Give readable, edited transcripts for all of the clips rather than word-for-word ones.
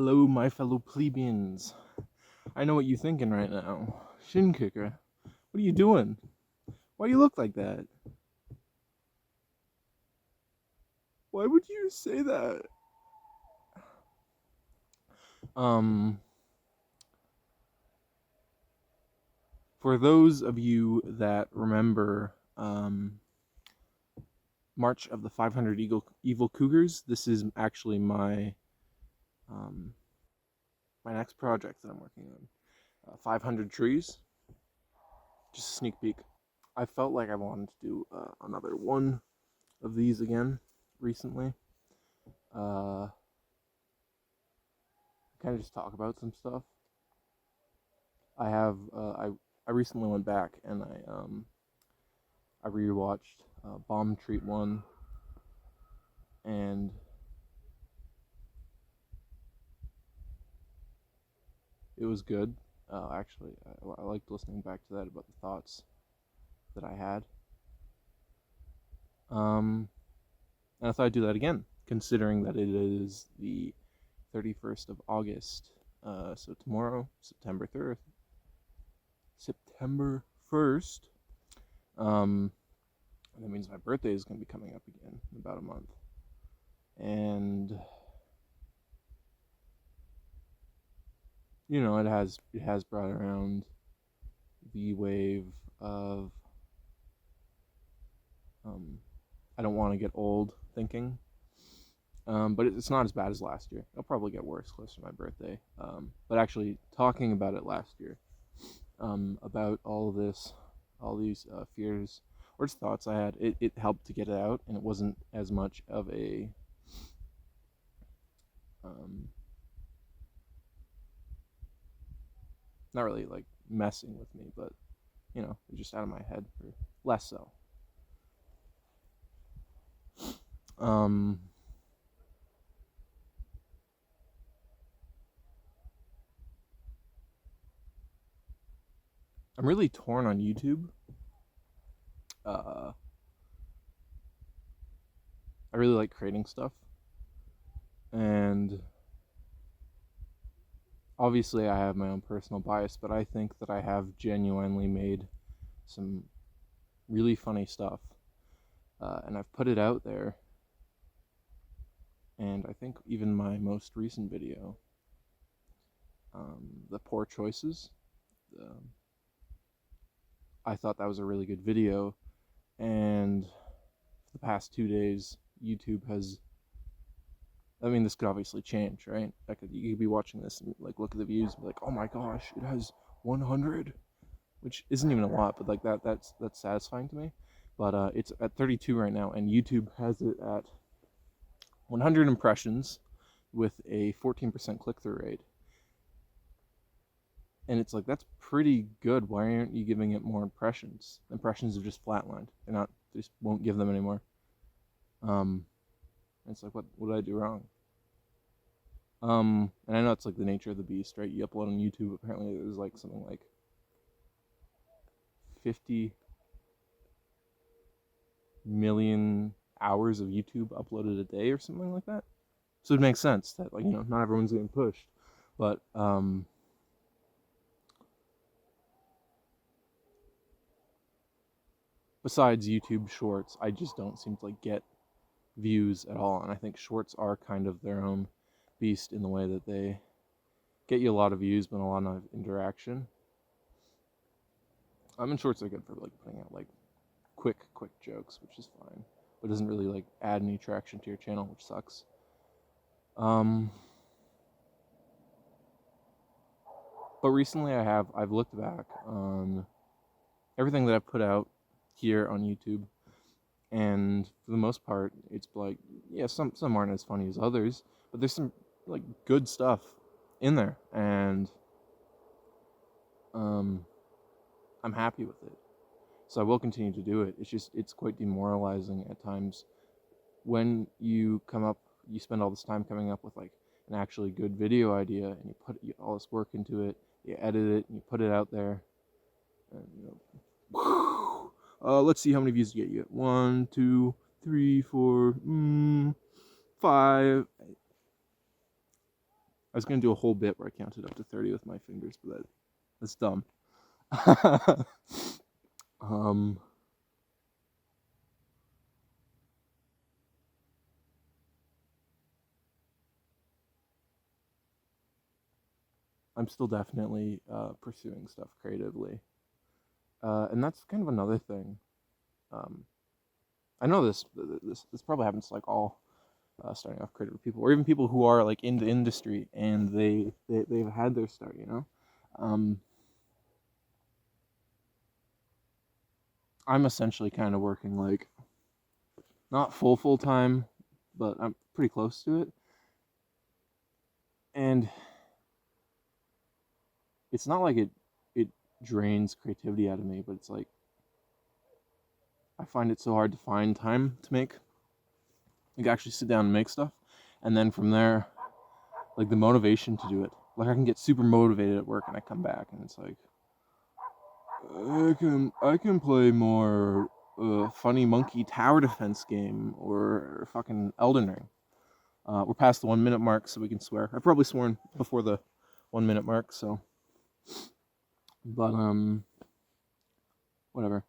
Hello, my fellow plebeians. I know what you're thinking right now. Shin kicker, what are you doing? Why do you look like that? Why would you say that? For those of you that remember, March of the 500 Evil Cougars, this is actually my next project that I'm working on. 500 trees. Just a sneak peek. I felt like I wanted to do another one of these again recently. Kind of just talk about some stuff. I recently went back and I rewatched BombTreat 1, and it was good. Actually, I liked listening back to that about the thoughts that I had. And I thought I'd do that again, considering that it is the 31st of August. So tomorrow, September 3rd, September 1st. That means my birthday is going to be coming up again in about a month. And you know, it has brought around the wave of I don't want to get old thinking. But it's not as bad as last year. It'll probably get worse closer to my birthday. But actually, talking about it last year, about all these fears or just thoughts I had, it helped to get it out, and it wasn't as much of a not really like messing with me, but you know, it was just out of my head, or less so. I'm really torn on YouTube. I really like creating stuff, and obviously I have my own personal bias, but I think that I have genuinely made some really funny stuff, and I've put it out there. And I think even my most recent video, the poor choices, I thought that was a really good video. And for the past 2 days, YouTube has, I mean, this could obviously change, right? You could be watching this and like look at the views and be like, oh my gosh, it has 100, which isn't even a lot, but like that's satisfying to me. But it's at 32 right now, and YouTube has it at 100 impressions with a 14% click-through rate. And it's like, that's pretty good. Why aren't you giving it more impressions? Impressions have just flatlined. They just won't give them anymore. It's like, what did I do wrong? And I know it's like the nature of the beast, right? You upload on YouTube, apparently there's like something like 50 million hours of YouTube uploaded a day or something like that. So it makes sense that, like, you know, not everyone's getting pushed. But besides YouTube Shorts, I just don't seem to like get views at all. And I think Shorts are kind of their own beast in the way that they get you a lot of views, but a lot of interaction. And Shorts are good for like putting out like quick jokes, which is fine, but doesn't really like add any traction to your channel, which sucks. But recently I've looked back on everything that I've put out here on YouTube, and for the most part, it's like, yeah, some aren't as funny as others, but there's some like good stuff in there, and I'm happy with it. So I will continue to do it. It's quite demoralizing at times when you spend all this time coming up with like an actually good video idea, and you put all this work into it, you edit it, and you put it out there, and you know, let's see how many views you get. You get 1, 2, 3, 4, 5. I was gonna do a whole bit where I counted up to 30 with my fingers, but that's dumb. um, I'm still definitely pursuing stuff creatively, and that's kind of another thing. Um, I know this probably happens to like all starting off creative people, or even people who are like in the industry and they've had their start. I'm essentially kind of working like not full time, but I'm pretty close to it, and it's not like it drains creativity out of me, but it's like I find it so hard to find time to make like actually sit down and make stuff, and then from there, like the motivation to do it. Like I can get super motivated at work, and I come back, and it's like I can play more funny monkey tower defense game or fucking Elden Ring. We're past the 1 minute mark, so we can swear. I've probably sworn before the 1 minute mark, so but whatever.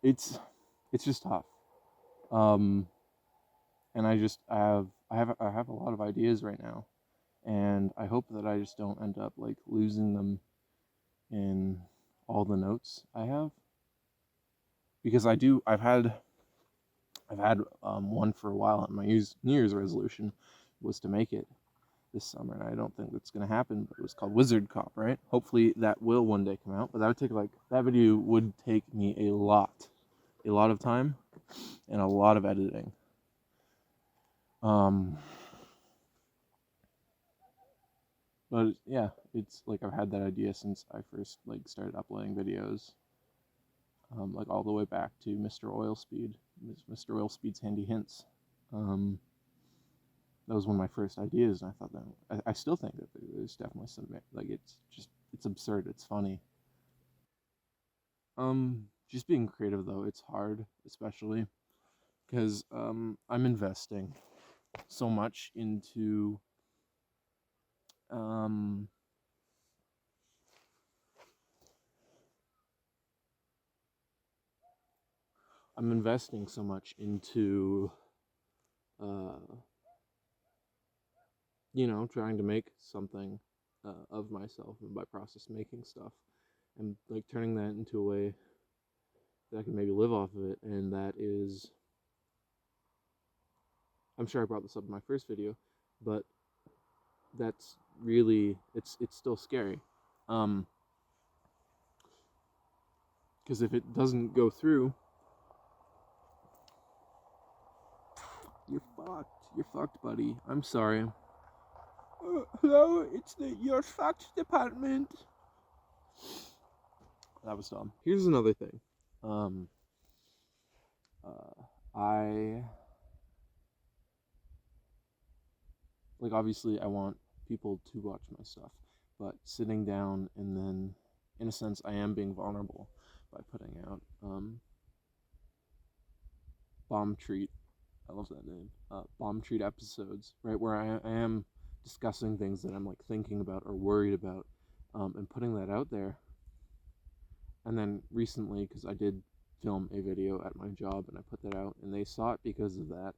it's it's just tough. Um, and I have a lot of ideas right now, and I hope that I just don't end up like losing them in all the notes I have, because I've had one for a while, and my New Year's resolution was to make it this summer, and I don't think that's gonna happen. But it was called Wizard Cop, right? Hopefully that will one day come out, but that video would take me a lot of time and a lot of editing. Um, but yeah, it's like I've had that idea since I first like started uploading videos, like all the way back to Mr. Mr. Oilspeed's Handy Hints. Um, that was one of my first ideas, and I thought that I still think that there's definitely some like it's absurd, it's funny. Just being creative though, it's hard, especially because I'm investing so much into um I'm investing so much into uh trying to make something of myself, and by process making stuff, and like turning that into a way that I can maybe live off of it. And that is, I'm sure I brought this up in my first video, but that's really, it's still scary. Because if it doesn't go through, you're fucked. You're fucked, buddy. I'm sorry. Hello, it's the You're Fucked department. That was dumb. Here's another thing. Um, I like, obviously I want people to watch my stuff, but sitting down and then, in a sense, I am being vulnerable by putting out BombTreat. I love that name. BombTreat episodes, right, where I am discussing things that I'm like thinking about or worried about, and putting that out there. And then recently, because I did film a video at my job and I put that out, and they saw it because of that.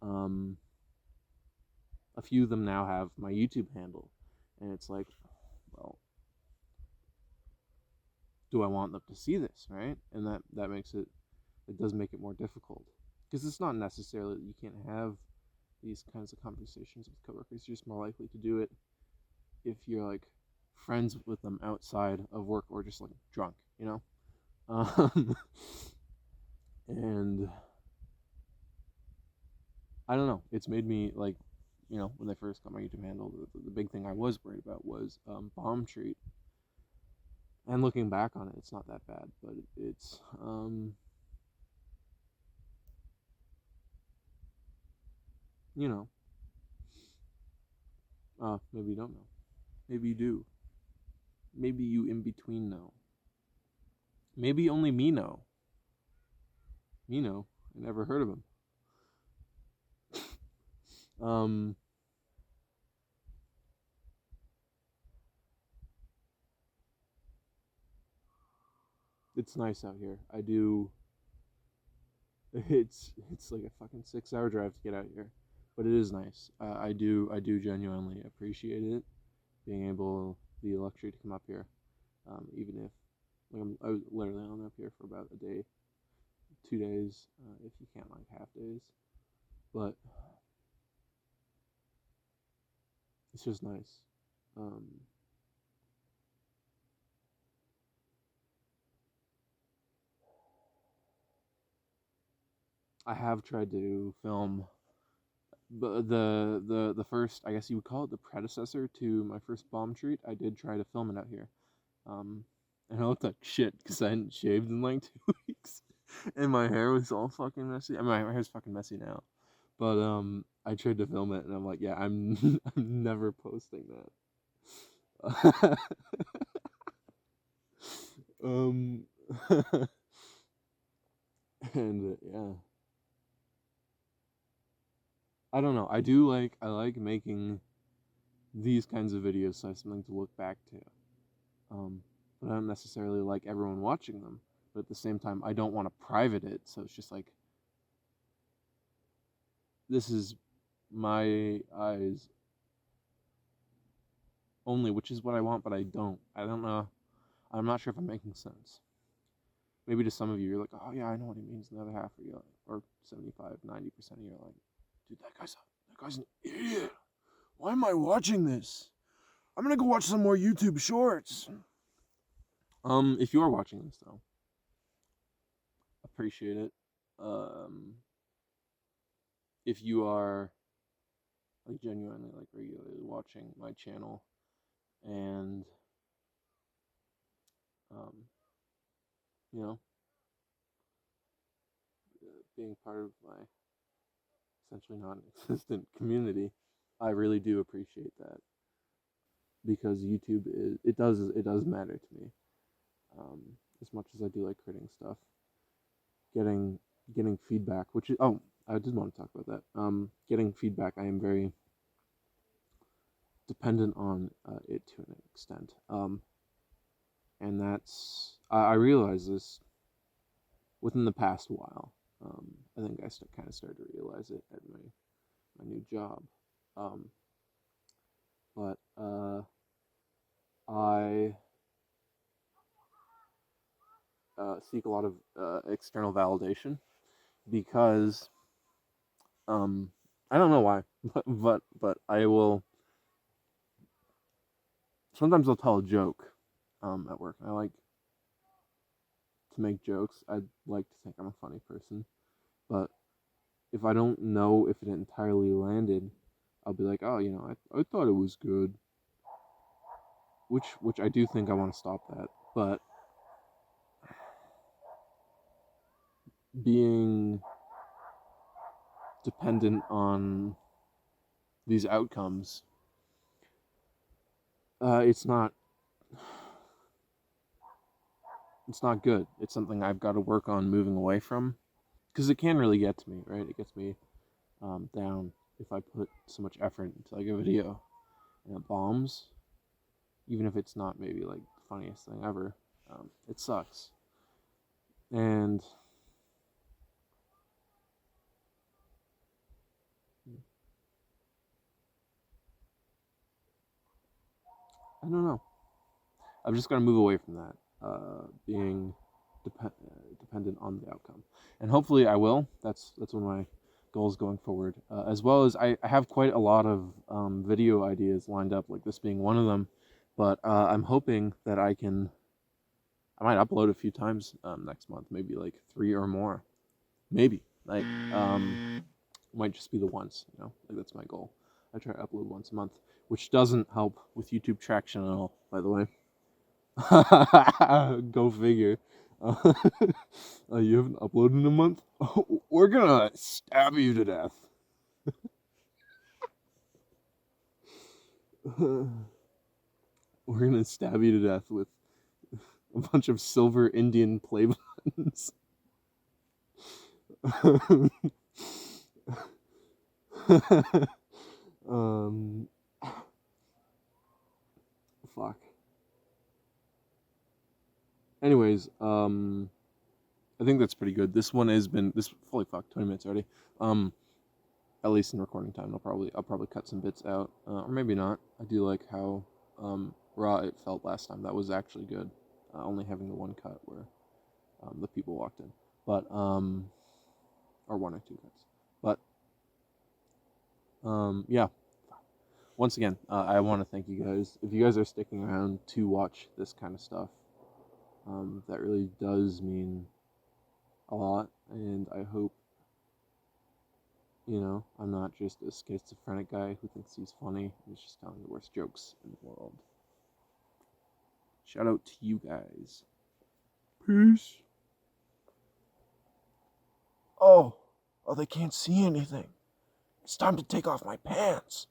Um, a few of them now have my YouTube handle, and it's like, well, do I want them to see this, right? And that makes it does make it more difficult, because it's not necessarily that you can't have these kinds of conversations with coworkers. You're just more likely to do it if you're like friends with them outside of work, or just like drunk, um, and I don't know. It's made me like, when they first got my YouTube handle, the big thing I was worried about was BombTreat. And looking back on it, it's not that bad, but it's you know, maybe you don't know, maybe you do, maybe you in between know, maybe only me know. I never heard of him. Um, it's nice out here. I do. It's like a fucking 6 hour drive to get out here, but it is nice. I do genuinely appreciate it, being able the luxury to come up here, even if I was literally only up here for about a day, 2 days, if you count like half days, but it's just nice. Um, I have tried to film, but the first, I guess you would call it the predecessor to my first BombTreat. I did try to film it out here, um, and I looked like shit because I hadn't shaved in like 2 weeks, and my hair was all fucking messy. I mean, my hair's fucking messy now, but I tried to film it, and I'm like, yeah, I'm I'm never posting that. um, and yeah, I don't know. I like making these kinds of videos so I have something to look back to. But I don't necessarily like everyone watching them. But at the same time, I don't want to private it, so it's just like this is my eyes only, which is what I want, but I don't. I don't know. I'm not sure if I'm making sense. Maybe to some of you, you're like, oh yeah, I know what he means. And the other half, of you like, or 75, 90% of you are like, dude, that guy's an idiot. Why am I watching this? I'm gonna go watch some more YouTube shorts. If you are watching this though, appreciate it. Um, if you are like genuinely like regularly watching my channel and um, you know, being part of my essentially non-existent community, I really do appreciate that because YouTube it does matter to me. Um, as much as I do like creating stuff, getting getting feedback, which is I did want to talk about that. Getting feedback, I am very dependent on it to an extent. And that's I realized this within the past while. I think I kind of started to realize it at my new job. Um, but I seek a lot of external validation because I don't know why, but I will sometimes I'll tell a joke at work. I like to make jokes. I like to think I'm a funny person, but if I don't know if it entirely landed, I'll be like, oh, I thought it was good, which I do think I want to stop that. But being dependent on these outcomes, it's not good. It's something I've got to work on moving away from because it can really get to me, right? It gets me down if I put so much effort into like a video and it bombs, even if it's not maybe like the funniest thing ever. It sucks, and I don't know. I've just got to move away from that, being dependent on the outcome, and hopefully I will. That's one of my goals going forward. As well as I have quite a lot of video ideas lined up, like this being one of them. But I'm hoping that I might upload a few times next month, maybe like 3 or more, maybe like might just be the once, like that's my goal. I try to upload once a month, which doesn't help with YouTube traction at all, by the way. Go figure. You haven't uploaded in a month? Oh, we're gonna stab you to death. We're gonna stab you to death with a bunch of silver Indian play buttons. um, fuck. anyways, I think that's pretty good. This one has been holy fuck, 20 minutes already. At least in recording time, I'll probably cut some bits out, or maybe not. I do like how raw it felt last time. That was actually good. Only having the one cut where the people walked in, but or one or two cuts. But yeah. Once again, I want to thank you guys. If you guys are sticking around to watch this kind of stuff, that really does mean a lot, and I hope, I'm not just a schizophrenic guy who thinks he's funny. He's just telling the worst jokes in the world. Shout out to you guys. Peace. Oh, they can't see anything. It's time to take off my pants.